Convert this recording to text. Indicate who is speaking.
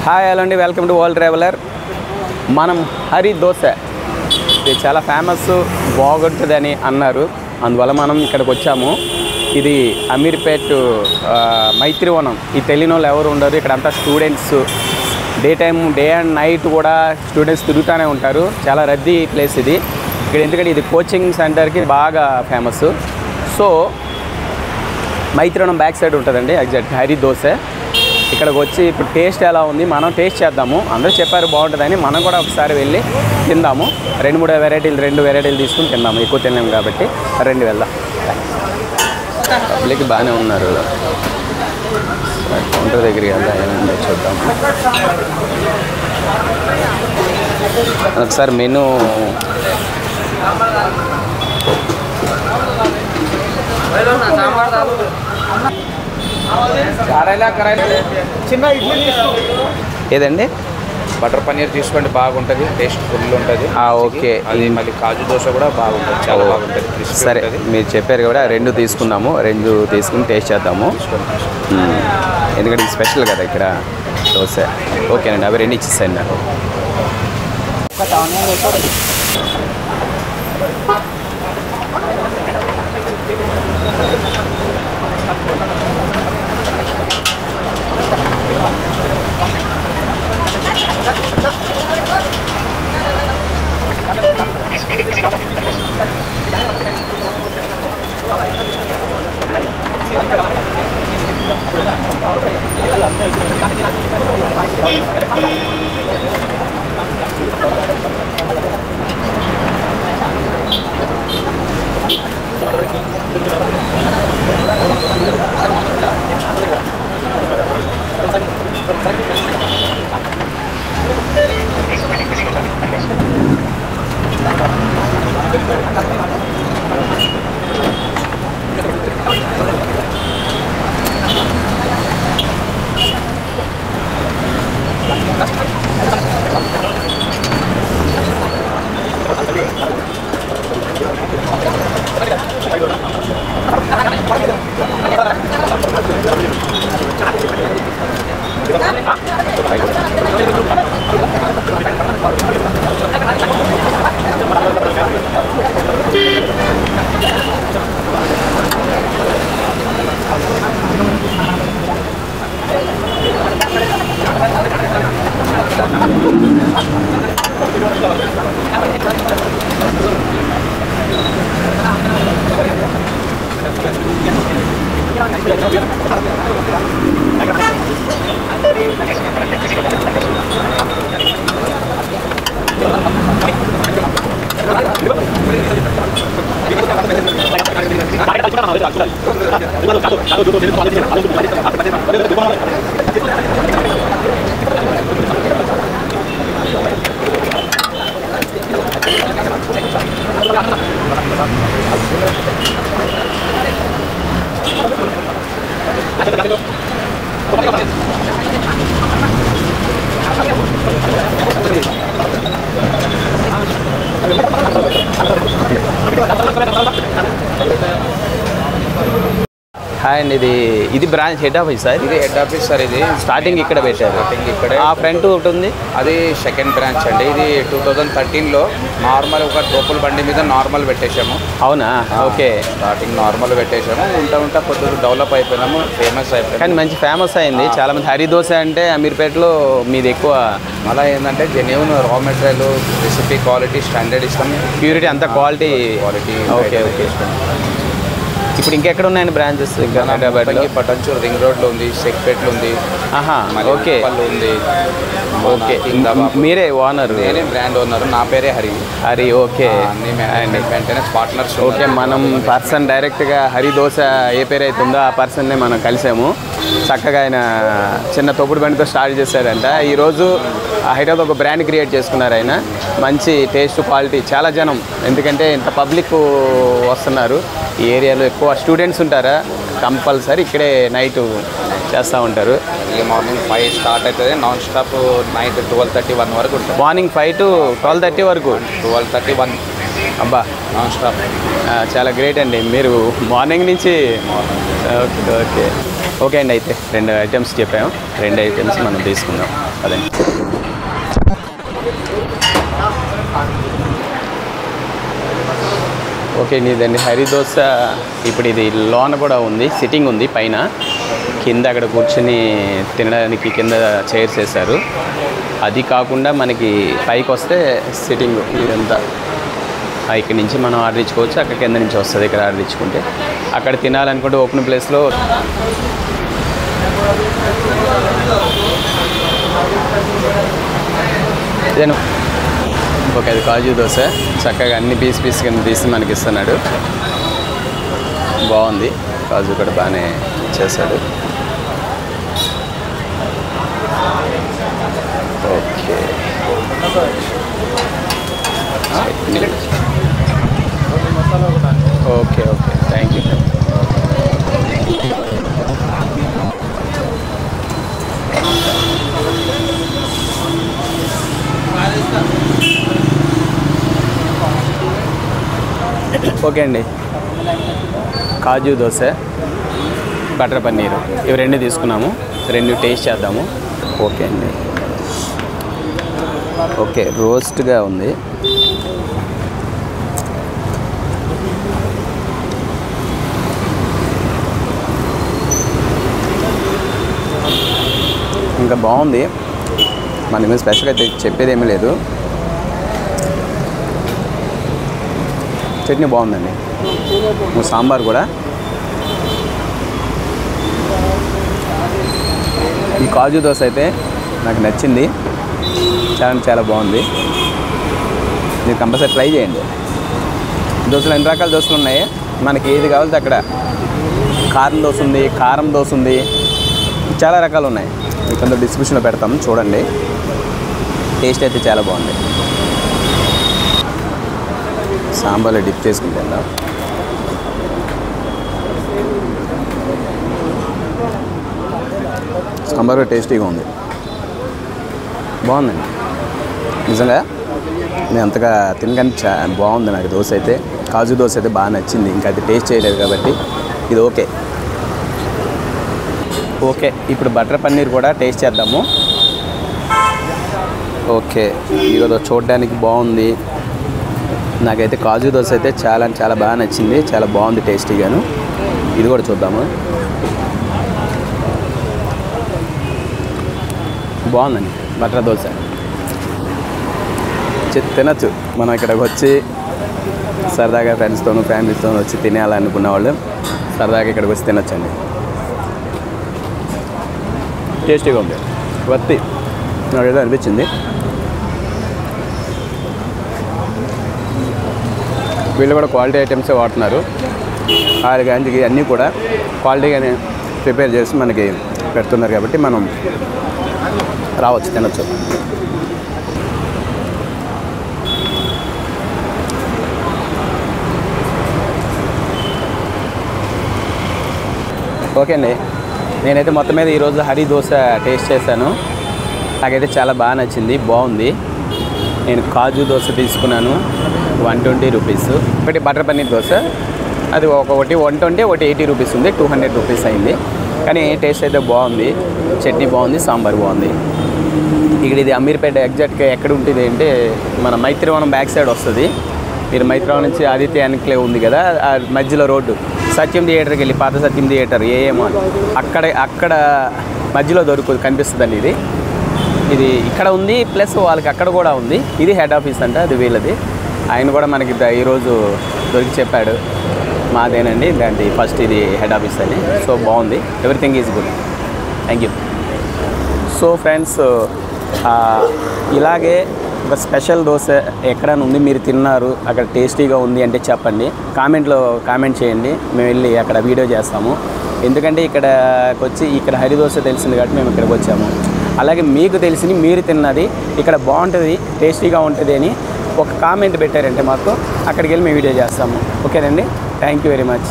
Speaker 1: Hi hello అండి, welcome to world traveller. మనం హరి దోశ ఇది చాలా ఫేమస్, బాగుంటుందని అన్నారు. అందువల్ల మనం ఇక్కడికి వచ్చాము. ఇది అమీర్పేట్ మైత్రివనం. ఇది తెలియని వాళ్ళు ఎవరు ఉండరు. ఇక్కడ అంతా స్టూడెంట్స్, డే అండ్ నైట్ కూడా స్టూడెంట్స్ తిరుగుతూనే ఉంటారు. చాలా రద్దీ ప్లేస్ ఇది. ఇక్కడ ఎందుకంటే ఇది కోచింగ్ సెంటర్కి బాగా famous. So Maitrivanam back side ఉంటుందండి ఎగ్జాక్ట్ హరి దోశ. ఇక్కడికి వచ్చి ఇప్పుడు టేస్ట్ ఎలా ఉంది మనం టేస్ట్ చేద్దాము. అందరూ చెప్పారు బాగుంటుందని, మనం కూడా ఒకసారి వెళ్ళి తిందాము. రెండు వెరైటీలు తీసుకుని తిందాము. ఎక్కువ తిన్నాము కాబట్టి రెండు వెళ్దాం. పబ్లిక్ బాగానే ఉన్నారు. కౌంటర్ దగ్గరికి వెళ్దాం, ఏమైందో చూద్దాం. ఒకసారి మెనూ ఏదండి?
Speaker 2: బటర్ పన్నీర్ తీసుకోండి, బాగుంటుంది, టేస్ట్ ఫుల్ ఉంటుంది.
Speaker 1: ఓకే.
Speaker 2: అది మళ్ళీ కాజు దోశ కూడా బాగుంటుంది, చాలా బాగుంటుంది.
Speaker 1: సరే, మీరు చెప్పారు కూడా రెండు తీసుకుందాము. రెండు తీసుకుని టేస్ట్ చేద్దాము. ఎందుకంటే ఇది స్పెషల్ కదా ఇక్కడ దోశ. ఓకేనండి, అవి రెండు ఇచ్చేసాను నాకు. హాయ్ అండి, ఇది బ్రాంచ్ హెడ్ ఆఫీస్ సార్?
Speaker 2: ఇది హెడ్ ఆఫీస్ సార్. ఇది
Speaker 1: స్టార్టింగ్ ఇక్కడ పెట్టారు.
Speaker 2: ఇక్కడ
Speaker 1: ఆ ఫ్రంట్ ఒకటి ఉంది,
Speaker 2: అది సెకండ్ బ్రాంచ్ అండి. ఇది 2013లో నార్మల్ ఒక టోపుల బండి మీద నార్మల్ పెట్టేశాము.
Speaker 1: అవునా? ఓకే.
Speaker 2: స్టార్టింగ్ నార్మల్ పెట్టేశాము. ఉంటా కొద్దిగా డెవలప్ అయిపోయినాము, ఫేమస్ అయిపోయాము.
Speaker 1: కానీ మంచి ఫేమస్ అయింది. చాలా మంది హరి దోశ అంటే అమీర్పేటలో మీది ఎక్కువ.
Speaker 2: మళ్ళీ ఏంటంటే genuine raw material, recipe quality, standard ఇస్తాం.
Speaker 1: ప్యూరిటీ అంతా క్వాలిటీ. ఓకే. ఇప్పుడు ఇంకెక్కడ ఉన్నాయండి బ్రాంచెస్? ఇంకా హైదరాబాద్లో
Speaker 2: పటంచూరు రింగ్ రోడ్లో ఉంది, సెక్పేట్లో ఉంది.
Speaker 1: ఓకే
Speaker 2: ఉంది.
Speaker 1: ఓకే. మీరే ఓనర్?
Speaker 2: నేనే బ్రాండ్ ఓనర్. నా పేరే Hari.
Speaker 1: Okay.
Speaker 2: Maintenance partners.
Speaker 1: Okay. మనం పర్సన్ డైరెక్ట్గా హరి దోశ ఏ పేరు అయితే ఉందో ఆ పర్సన్నే మనం కలిసాము. చక్కగా ఆయన చిన్న తొప్పుడు బండితో స్టార్ట్ చేశారంట. ఈరోజు హైదరాబాద్ ఒక బ్రాండ్ క్రియేట్ చేసుకున్నారు ఆయన. మంచి టేస్ట్, క్వాలిటీ, చాలా జనం. ఎందుకంటే ఇంత పబ్లిక్ వస్తున్నారు. ఈ ఏరియాలో ఎక్కువ స్టూడెంట్స్ ఉంటారా, కంపల్సరీ ఇక్కడే నైట్ చేస్తూ ఉంటారు.
Speaker 2: మార్నింగ్ 5 స్టార్ట్ అవుతుంది, నాన్ స్టాప్ నైట్ 12:30-1 వరకు ఉంటుంది.
Speaker 1: మార్నింగ్ 5 to 12:30 వరకు.
Speaker 2: 12:30-1
Speaker 1: అబ్బా,
Speaker 2: నాన్ స్టాప్.
Speaker 1: చాలా గ్రేట్ అండి. మీరు మార్నింగ్ నుంచి. ఓకే. ఓకే అండి, అయితే 2 ఐటమ్స్ చెప్పాము, 2 ఐటమ్స్ మనం తీసుకుందాం అదండి. ఓకే అండి, ఇదండి హరి దోశ. ఇప్పుడు ఇది లోన కూడా ఉంది, సిట్టింగ్ ఉంది పైన, కింద అక్కడ కూర్చొని తినడానికి కింద చైర్స్ వేశారు. అది కాకుండా మనకి పైకి వస్తే సిట్టింగ్ ఇదంతా ఇక్కడి నుంచి మనం ఆర్డర్ ఇచ్చుకోవచ్చు, అక్కడ కింద నుంచి వస్తుంది. ఇక్కడ ఆర్డర్ ఇచ్చుకుంటే అక్కడ తినాలనుకుంటే ఓపెన్ ప్లేస్లో ఇదేను. ఓకే, అది కాజు దోశ, చక్కగా అన్ని పీస్ కింద తీసి మనకి ఇస్తున్నాడు. బాగుంది, కాజు కూడా బాగానే చేశాడు. Okay okay okay, thank you. Okay అండి, కాజు దోశ, బటర్ పన్నీరు, ఇవి 2 తీసుకున్నాము. 2 టేస్ట్ చేద్దాము. ఓకే అండి, ఓకే, రోస్ట్గా ఉంది. ఇంకా బాగుంది, మనకి స్పెషల్గా చెప్పేది ఏమీ లేదు. చట్నీ బాగుందండి, సాంబార్ కూడా. ఈ కాజు దోశ అయితే నాకు నచ్చింది, చాలా బాగుంది. మీరు కంపల్సరీ ట్రై చేయండి. దోశలు 2 రకాల దోశలు ఉన్నాయి, మనకి ఏది కావాలంటే అక్కడ. కారం దోశ ఉంది, కారం దోశ ఉంది, చాలా రకాలు ఉన్నాయి. కొంత డిస్క్రిప్షన్లో పెడతాం, చూడండి. టేస్ట్ అయితే చాలా బాగుంది. సాంబార్లో డిప్ చేసుకుంటా. సాంబార్ టేస్టీగా ఉంది, బాగుందండి నిజంగా. నేను అంతగా తినగానే బాగుంది నాకు దోశ అయితే. కాజు దోశ అయితే బాగా నచ్చింది, ఇంకా అది టేస్ట్ చేయలేదు కాబట్టి ఇది ఓకే. ఓకే, ఇప్పుడు బటర్ పన్నీర్ కూడా టేస్ట్ చేద్దాము. ఓకే, ఇదిగో చూడడానికి బాగుంది. నాకైతే కాజు దోశ అయితే చాలా బాగా నచ్చింది, చాలా బాగుంది టేస్టీగాను. ఇది కూడా చూద్దాము. బాగుందండి బటర్ దోశ, తినచ్చు. మనం ఇక్కడికి వచ్చి సరదాగా ఫ్రెండ్స్తోనూ ఫ్యామిలీస్తోనూ వచ్చి తినాలనుకున్న వాళ్ళు సరదాగా ఇక్కడికి వచ్చి తినచ్చండి. టేస్టీగా ఉంది, వర్తి నాకైతే అనిపించింది. వీళ్ళు కూడా క్వాలిటీ ఐటమ్సే వాడుతున్నారు. ఆయిల్ కానీ అన్నీ కూడా క్వాలిటీగానే ప్రిపేర్ చేసి మనకి పెడుతున్నారు కాబట్టి మనం రావచ్చు, తినచ్చు. ఓకే అండి, నేనైతే మొత్తం మీద ఈరోజు హరి దోశ టేస్ట్ చేశాను. నాకైతే చాలా బాగా నచ్చింది, బాగుంది. నేను కాజు దోశ తీసుకున్నాను, 120 రూపీస్. ఒకటి బటర్ పన్నీర్ దోశ, అది ఒకటి 120, ఒకటి 80 రూపీస్ ఉంది, 200 రూపీస్ అయింది. కానీ టేస్ట్ అయితే బాగుంది, చట్నీ బాగుంది, సాంబార్ బాగుంది. ఇక్కడ ఇది అమీర్పేట ఎగ్జాక్ట్గా ఎక్కడ ఉంటుంది అంటే మన మైత్రివనం బ్యాక్ సైడ్ వస్తుంది. మీరు మైత్రివనం నుంచి ఆదిత్య ఎన్క్లేవ్ ఉంది కదా, ఆ మధ్యలో రోడ్డు సత్యం థియేటర్కి వెళ్ళి, పాత సత్యం థియేటర్ ఏమో అక్కడ మధ్యలో కనిపిస్తుందండి. ఇది ఇక్కడ ఉంది, ప్లస్ వాళ్ళకి అక్కడ కూడా ఉంది. ఇది హెడ్ ఆఫీస్ అంట, అది వీళ్ళది. ఆయన కూడా మనకి ఈరోజు దొరికి చెప్పాడు, మాదేనండి దాంట్లో ఫస్ట్ ఇది హెడ్ ఆఫీస్ అని. సో బాగుంది, everything is good. Thank you. So friends, ఇలాగే ఒక స్పెషల్ దోశ ఎక్కడైనా ఉంది, మీరు తిన్నారు, అక్కడ టేస్టీగా ఉంది అంటే చెప్పండి, కామెంట్లో కామెంట్ చేయండి. మేము వెళ్ళి అక్కడ వీడియో చేస్తాము. ఎందుకంటే ఇక్కడికి వచ్చి ఇక్కడ హరి దోశ తెలిసింది కాబట్టి మేము ఇక్కడికి వచ్చాము. అలాగే మీకు తెలిసింది, మీరు తిన్నది ఇక్కడ బాగుంటుంది, టేస్టీగా ఉంటుంది అని ఒక కామెంట్ పెట్టారంటే మాకు అక్కడికి వెళ్ళి మేము వీడియో చేస్తాము. ఓకేనండి, థ్యాంక్ యూ వెరీ మచ్.